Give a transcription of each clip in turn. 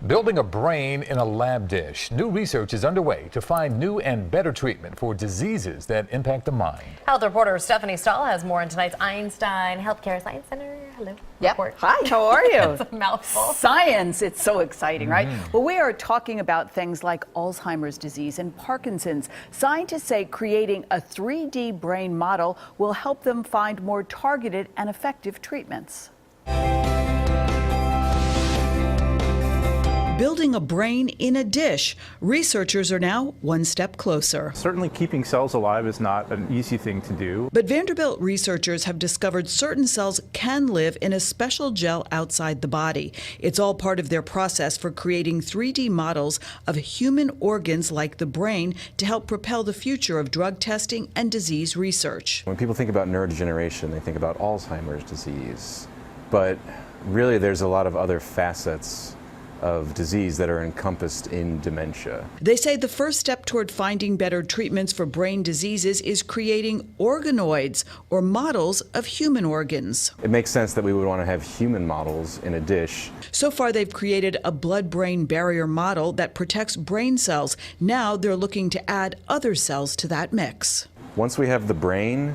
Building a brain in a lab dish. New research is underway to find new and better treatment for diseases that impact the mind. Health reporter Stephanie Stahl has more in tonight's Einstein Healthcare Science Center. Hello. Yep. Report. Hi, how are you? It's a mouthful. Science, it's so exciting, right? Well, we are talking about things like Alzheimer's disease and Parkinson's. Scientists say creating a 3D brain model will help them find more targeted and effective treatments. Building a brain in a dish. Researchers are now one step closer. Certainly keeping cells alive is not an easy thing to do. But Vanderbilt researchers have discovered certain cells can live in a special gel outside the body. It's all part of their process for creating 3D models of human organs like the brain to help propel the future of drug testing and disease research. When people think about neurodegeneration, they think about Alzheimer's disease. But really, there's a lot of other facets of disease that are encompassed in dementia. They say the first step toward finding better treatments for brain diseases is creating organoids, or models of human organs. It makes sense that we would want to have human models in a dish. So far, they've created a blood-brain barrier model that protects brain cells. Now they're looking to add other cells to that mix. Once we have the brain,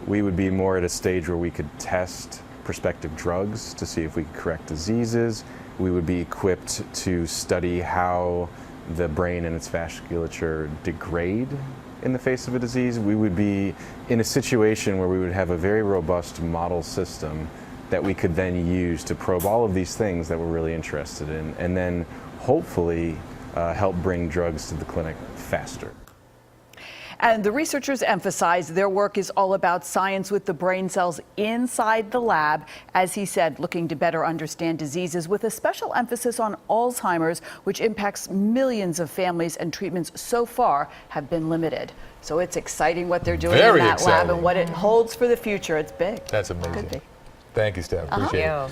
we would be more at a stage where we could test prospective drugs to see if we could correct diseases. We would be equipped to study how the brain and its vasculature degrade in the face of a disease. We would be in a situation where we would have a very robust model system that we could then use to probe all of these things that we're really interested in, and then hopefully help bring drugs to the clinic faster. And the researchers emphasize their work is all about science with the brain cells inside the lab. As he said, looking to better understand diseases with a special emphasis on Alzheimer's, which impacts millions of families, and treatments so far have been limited. So it's exciting what they're doing in that lab and what it holds for the future. It's big. That's amazing. Thank you, Steph. Appreciate it.